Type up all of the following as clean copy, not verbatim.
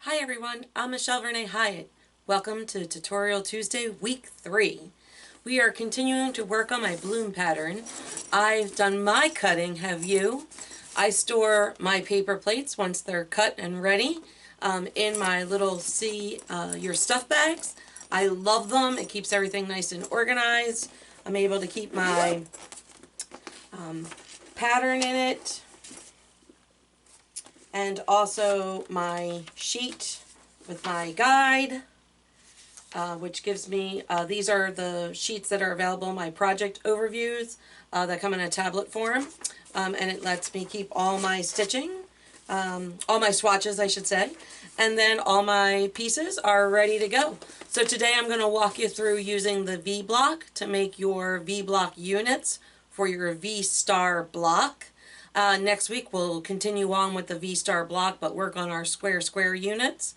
Hi everyone, I'm Michelle Renee Hyatt. Welcome to Tutorial Tuesday, week 3. We are continuing to work on my bloom pattern. I've done my cutting, have you? I store my paper plates once they're cut and ready in my little See Your Stuff bags. I love them. It keeps everything nice and organized. I'm able to keep my pattern in it, and also my sheet with my guide, which gives me, these are the sheets that are available, my project overviews that come in a tablet form, and it lets me keep all my stitching, all my swatches I should say, and then all my pieces are ready to go. So today I'm going to walk you through using the V-block to make your V-block units for your V-star block. Next week we'll continue on with the V-star block, but work on our square units.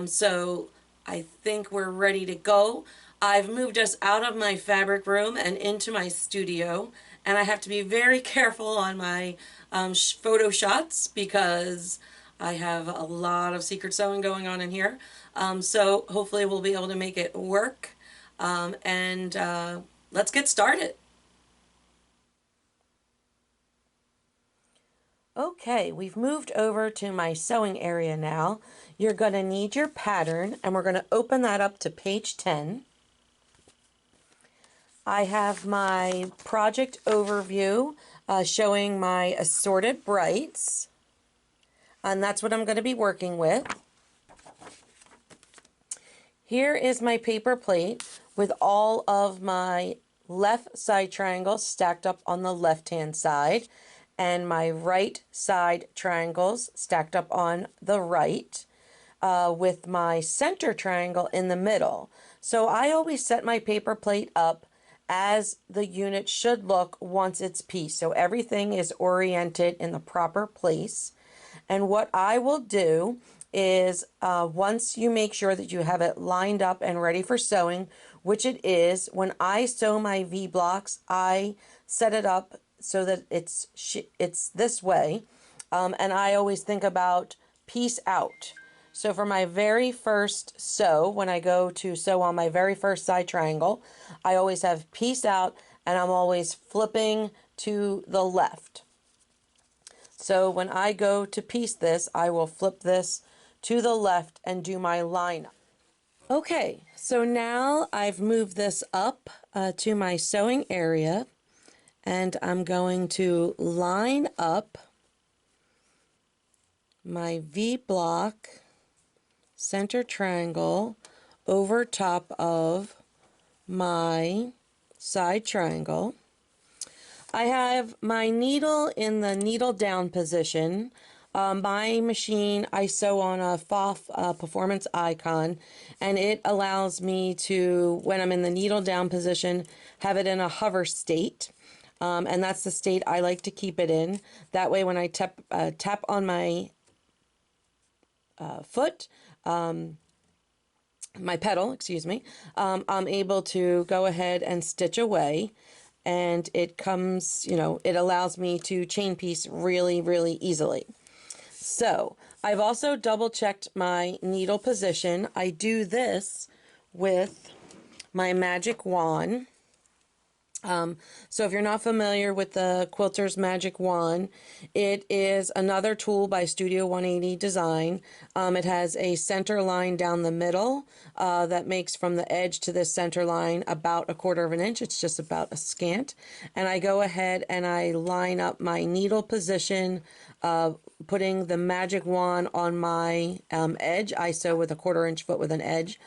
So I think we're ready to go. I've moved us out of my fabric room and into my studio, and I have to be very careful on my photo shots because I have a lot of secret sewing going on in here. So hopefully we'll be able to make it work, and let's get started. Okay, we've moved over to my sewing area now. You're going to need your pattern, and we're going to open that up to page 10. I have my project overview showing my assorted brights, and that's what I'm going to be working with. Here is my paper plate with all of my left side triangles stacked up on the left-hand side, and my right side triangles stacked up on the right, with my center triangle in the middle. So I always set my paper plate up as the unit should look once it's pieced. So everything is oriented in the proper place. And what I will do is once you make sure that you have it lined up and ready for sewing, which it is, when I sew my V blocks, I set it up so that it's this way, and I always think about piece out. So for my very first sew, when I go to sew on my very first side triangle, I always have piece out, and I'm always flipping to the left. So when I go to piece this, I will flip this to the left and do my line up. Okay, so now I've moved this up to my sewing area, and I'm going to line up my V block center triangle over top of my side triangle. I have my needle in the needle down position. My machine, I sew on a FOF Performance Icon, and it allows me to, when I'm in the needle down position, have it in a hover state. And that's the state I like to keep it in. That way when I tap on my foot, my pedal, excuse me, I'm able to go ahead and stitch away. And it comes, it allows me to chain piece really, really easily. So I've also double checked my needle position. I do this with my magic wand. So if you're not familiar with the Quilter's Magic Wand, it is another tool by Studio 180 Design. It has a center line down the middle that makes from the edge to this center line about 1/4 of an inch. It's just about a scant. And I go ahead and I line up my needle position, putting the magic wand on my edge. I sew with a 1/4 inch foot with an edge.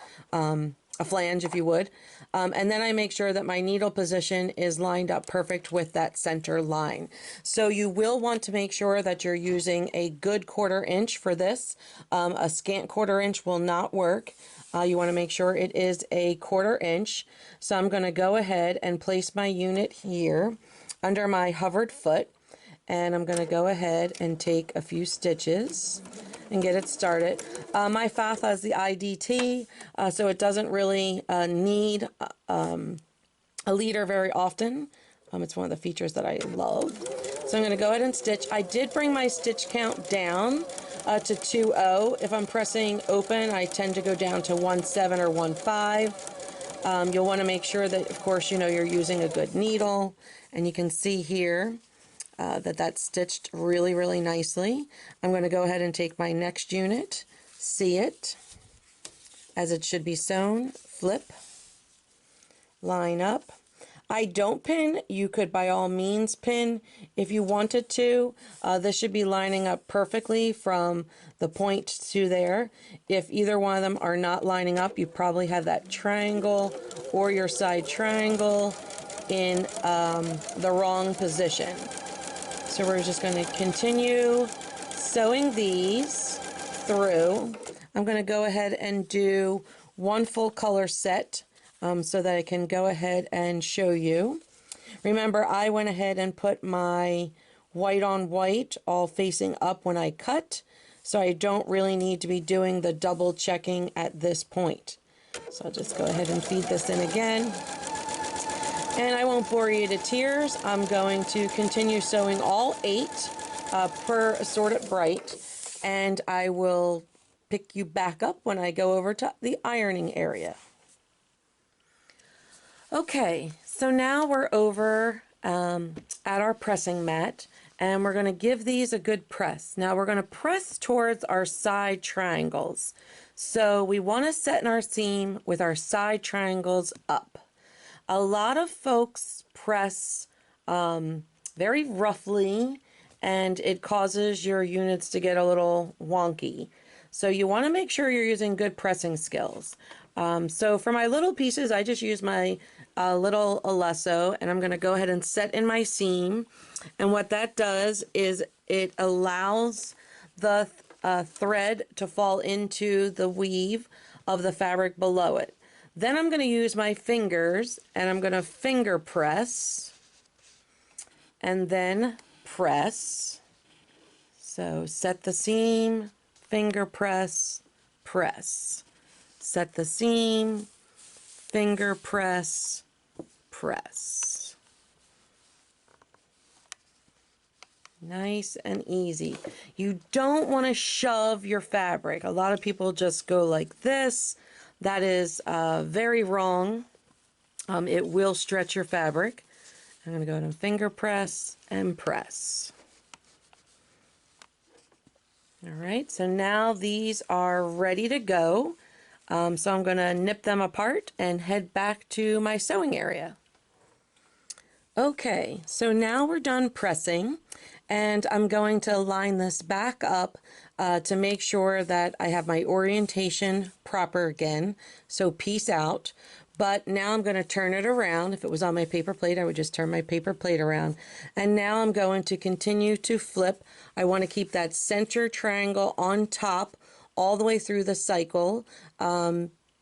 A flange if you would, and then I make sure that my needle position is lined up perfect with that center line. So you will want to make sure that you're using a good 1/4 inch for this. A scant 1/4 inch will not work. You want to make sure it is a 1/4 inch. So I'm going to go ahead and place my unit here under my hovered foot, and I'm going to go ahead and take a few stitches and get it started. My FOF has the IDT, so it doesn't really need a leader very often. It's one of the features that I love. So I'm going to go ahead and stitch. I did bring my stitch count down to 2-0. If I'm pressing open, I tend to go down to 1-7 or 1-5. You'll want to make sure that, of course, you know you're using a good needle. And you can see here that that's stitched really, really nicely. I'm going to go ahead and take my next unit, see it as it should be sewn, flip, line up. I don't pin. You could by all means pin if you wanted to. This should be lining up perfectly from the point to there. If either one of them are not lining up, you probably have that triangle or your side triangle in the wrong position. So we're just going to continue sewing these through. I'm going to go ahead and do one full color set so that I can go ahead and show you. Remember, I went ahead and put my white on white all facing up when I cut, so I don't really need to be doing the double checking at this point. So I'll just go ahead and feed this in again. And I won't bore you to tears. I'm going to continue sewing all 8 per Assorted Bright, and I will pick you back up when I go over to the ironing area. Okay, so now we're over at our pressing mat, and we're going to give these a good press. Now we're going to press towards our side triangles. So we want to set in our seam with our side triangles up. A lot of folks press very roughly, and it causes your units to get a little wonky. So you want to make sure you're using good pressing skills. So for my little pieces, I just use my little lasso, and I'm going to go ahead and set in my seam. And what that does is it allows the thread to fall into the weave of the fabric below it. Then I'm going to use my fingers, and I'm going to finger press, and then press. So set the seam, finger press, press. Set the seam, finger press, press. Nice and easy. You don't want to shove your fabric. A lot of people just go like this. That is very wrong. It will stretch your fabric. I'm going to go ahead and finger press and press. All right, so now these are ready to go. So I'm going to nip them apart and head back to my sewing area. Okay, so now we're done pressing, and I'm going to line this back up to make sure that I have my orientation proper again, so piece out. But now I'm going to turn it around. If it was on my paper plate, I would just turn my paper plate around. And now I'm going to continue to flip. I want to keep that center triangle on top all the way through the cycle.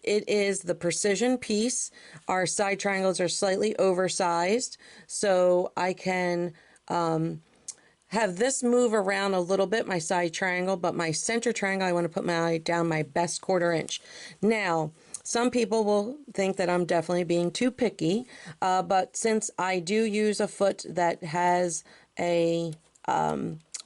It is the precision piece. Our side triangles are slightly oversized, so I can have this move around a little bit, my side triangle, but my center triangle, I want to put down my best 1/4 inch. Now, some people will think that I'm definitely being too picky, but since I do use a foot that has a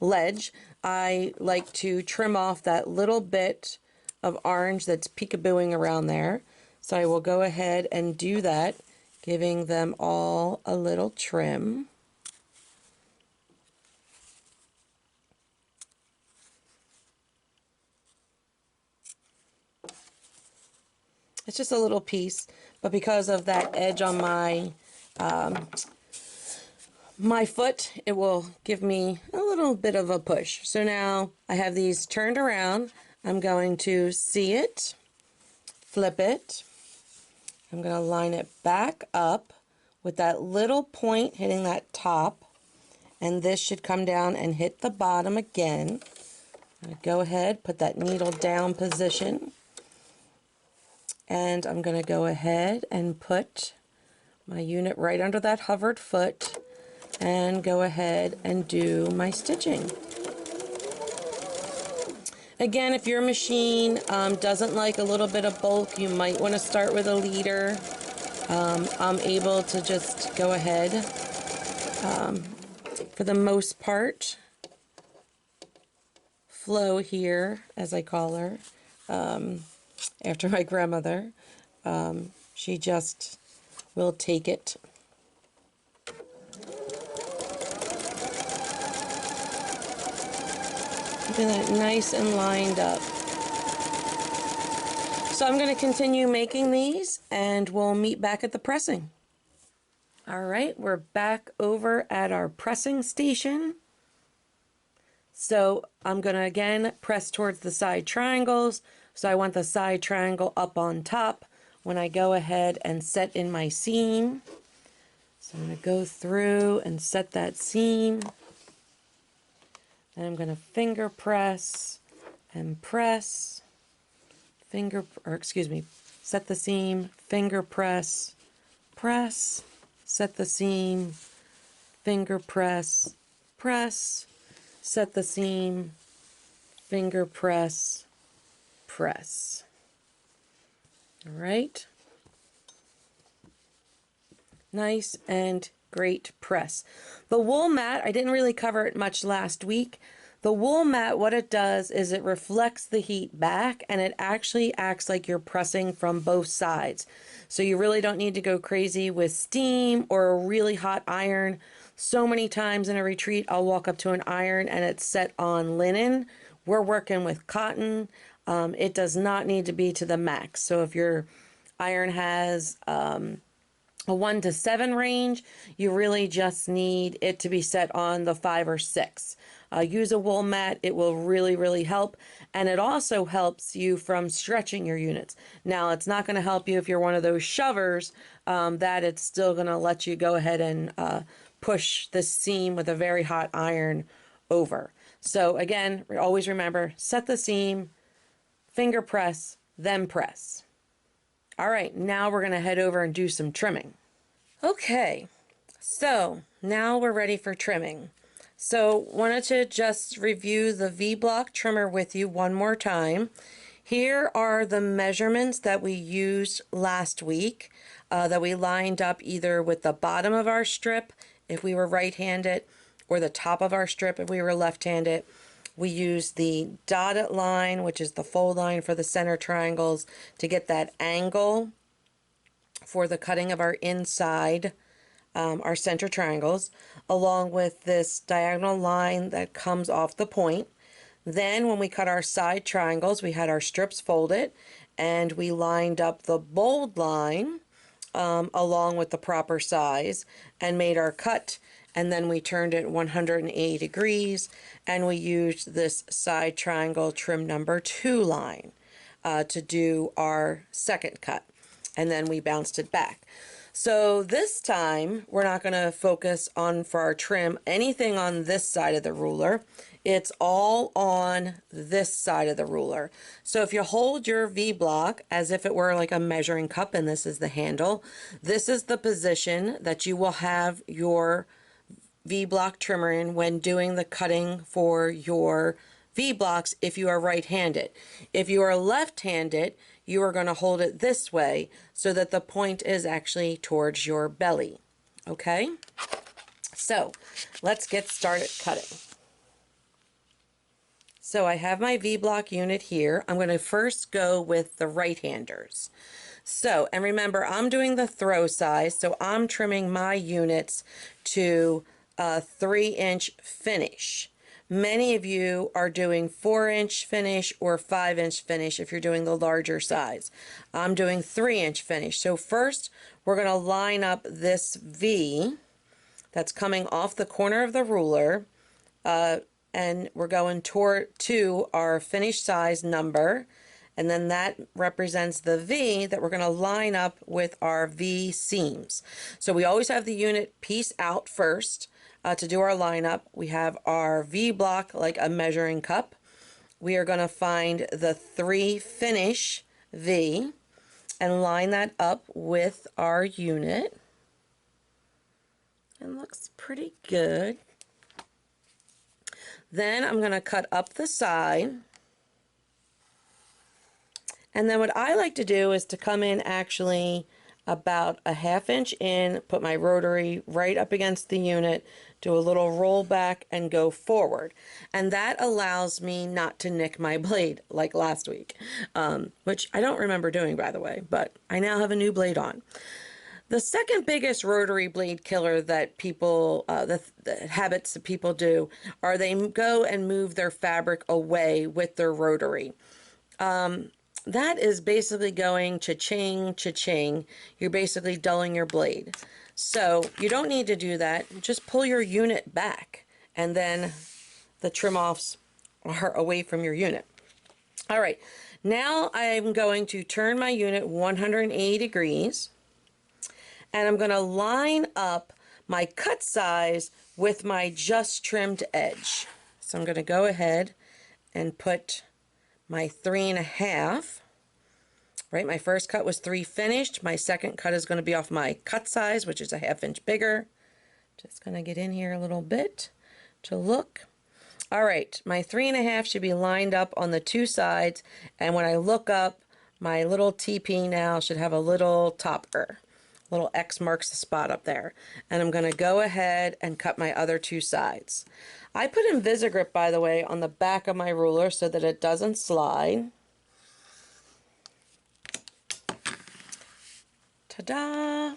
ledge, I like to trim off that little bit of orange that's peekabooing around there. So I will go ahead and do that, giving them all a little trim. It's just a little piece, but because of that edge on my my foot, it will give me a little bit of a push. So now I have these turned around. I'm going to see it, flip it. I'm going to line it back up with that little point hitting that top, and this should come down and hit the bottom again. I'm going to go ahead, put that needle down position. And I'm going to go ahead and put my unit right under that hovered foot and go ahead and do my stitching. Again, if your machine doesn't like a little bit of bulk, you might want to start with a leader. I'm able to just go ahead, for the most part, Flo here, as I call her, after my grandmother. She just will take it. Keeping that nice and lined up. So I'm going to continue making these and we'll meet back at the pressing. All right, we're back over at our pressing station. So I'm going to again press towards the side triangles. So I want the side triangle up on top when I go ahead and set in my seam. So I'm going to go through and set that seam. And I'm going to finger press and press, set the seam, finger press, press, set the seam, finger press, press, set the seam, finger press, press. All right. Nice and great press. The wool mat, I didn't really cover it much last week. The wool mat, what it does is it reflects the heat back and it actually acts like you're pressing from both sides. So you really don't need to go crazy with steam or a really hot iron. So many times in a retreat, I'll walk up to an iron and it's set on linen. We're working with cotton. It does not need to be to the max. So if your iron has a 1 to 7 range, you really just need it to be set on the 5 or 6. Use a wool mat. It will really help, and it also helps you from stretching your units. Now, it's not going to help you if you're one of those shovers, that it's still going to let you go ahead and push the seam with a very hot iron over. So again, always remember, set the seam, finger press, then press. All right, now we're going to head over and do some trimming. Okay, so now we're ready for trimming. So wanted to just review the V-block trimmer with you one more time. Here are the measurements that we used last week, that we lined up either with the bottom of our strip if we were right-handed or the top of our strip if we were left-handed. We used the dotted line, which is the fold line for the center triangles, to get that angle for the cutting of our inside, our center triangles, along with this diagonal line that comes off the point. Then when we cut our side triangles, we had our strips folded and we lined up the bold line along with the proper size and made our cut, and then we turned it 180 degrees and we used this side triangle trim number 2 line to do our second cut, and then we bounced it back. So this time we're not going to focus on, for our trim, anything on this side of the ruler. It's all on this side of the ruler. So if you hold your V-block as if it were like a measuring cup and this is the handle, this is the position that you will have your V-block trimmer in when doing the cutting for your V-blocks if you are right-handed. If you are left-handed, you are going to hold it this way so that the point is actually towards your belly. Okay? So let's get started cutting. So I have my V-block unit here. I'm going to first go with the right-handers. So, and remember, I'm doing the throw size, so I'm trimming my units to a 3-inch finish. Many of you are doing 4-inch finish or 5-inch finish if you're doing the larger size. I'm doing 3-inch finish. So first, we're going to line up this V that's coming off the corner of the ruler, and we're going to our finish size number, and then that represents the V that we're going to line up with our V seams. So we always have the unit piece out first. To do our lineup, we have our V block like a measuring cup. We are going to find the 3 finish V and line that up with our unit. It looks pretty good. Then I'm going to cut up the side. And then what I like to do is to come in actually about a 1/2 inch in, put my rotary right up against the unit, do a little roll back, and go forward. And that allows me not to nick my blade like last week, which I don't remember doing, by the way, but I now have a new blade on. The second biggest rotary blade killer that people, the habits that people do, are they go and move their fabric away with their rotary. That is basically going cha-ching, cha-ching. You're basically dulling your blade. So you don't need to do that. Just pull your unit back, and then the trim-offs are away from your unit. All right, now I'm going to turn my unit 180 degrees, and I'm going to line up my cut size with my just trimmed edge. So I'm going to go ahead and put my 3.5. Right, my first cut was 3 finished. My second cut is going to be off my cut size, which is a 1/2 inch bigger. Just going to get in here a little bit to look. All right, my 3.5 should be lined up on the 2 sides, and when I look up, my little TP now should have a little topper. Little X marks the spot up there. And I'm going to go ahead and cut my other 2 sides. I put Invisigrip, by the way, on the back of my ruler so that it doesn't slide. Ta-da!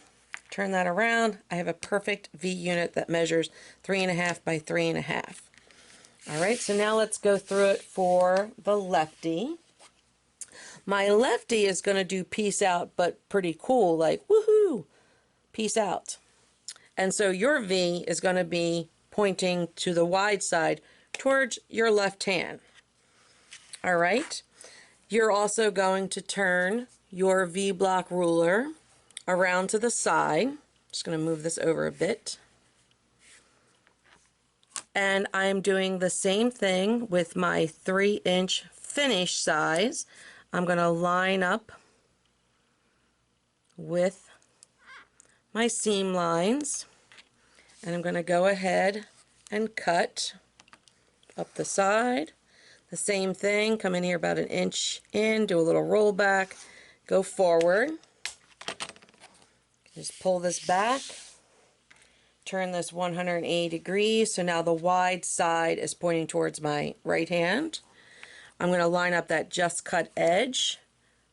Turn that around. I have a perfect V unit that measures 3.5 by 3.5. All right, so now let's go through it for the lefty. My lefty is going to do peace out, but pretty cool, like woohoo, peace out. And so your V is going to be pointing to the wide side towards your left hand. All right, you're also going to turn your V block ruler around to the side. Just going to move this over a bit. And I'm doing the same thing with my 3-inch finish size. I'm going to line up with my seam lines, and I'm going to go ahead and cut up the side. The same thing, come in here about 1 inch in, do a little roll back, go forward. Just pull this back, turn this 180 degrees, so now the wide side is pointing towards my right hand. I'm going to line up that just cut edge,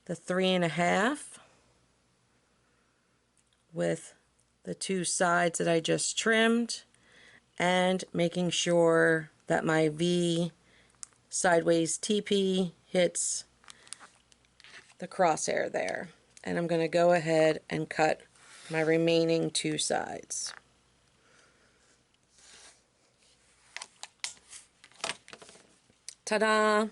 the 3.5, with the 2 sides that I just trimmed, and making sure that my V sideways TP hits the crosshair there. And I'm going to go ahead and cut my remaining 2 sides. Ta-da!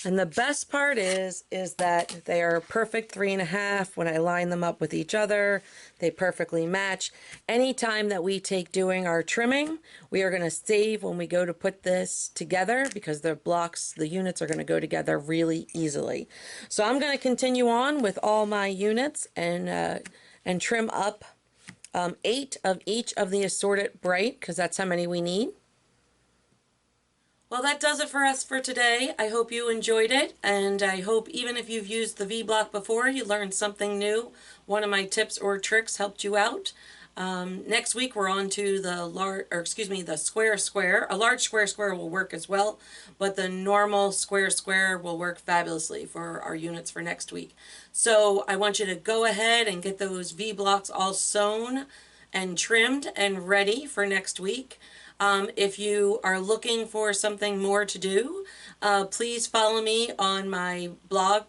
And the best part is that they are a perfect 3.5. When I line them up with each other, they perfectly match. Anytime that we take doing our trimming, we are going to save when we go to put this together, because the blocks, the units are going to go together really easily. So I'm going to continue on with all my units and trim up 8 of each of the assorted bright, because that's how many we need. Well, that does it for us for today. I hope you enjoyed it, and I hope even if you've used the V-block before, you learned something new. One of my tips or tricks helped you out. Next week we're on to the square square. A large square square will work as well, but the normal square square will work fabulously for our units for next week. So I want you to go ahead and get those V-blocks all sewn and trimmed and ready for next week. If you are looking for something more to do, please follow me on my blog,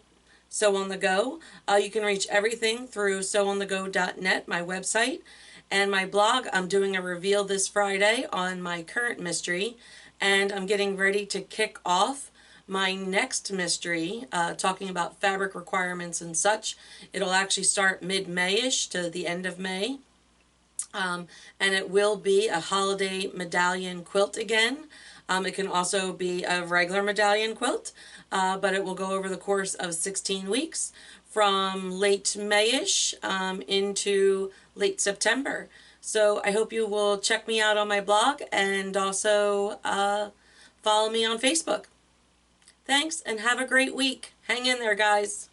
Sew on the Go. You can reach everything through sewonthego.net, my website, and my blog. I'm doing a reveal this Friday on my current mystery, and I'm getting ready to kick off my next mystery, talking about fabric requirements and such. It'll actually start mid-May-ish to the end of May. And it will be a holiday medallion quilt again. It can also be a regular medallion quilt, but it will go over the course of 16 weeks from late May-ish into late September. So I hope you will check me out on my blog and also follow me on Facebook. Thanks, and have a great week. Hang in there, guys.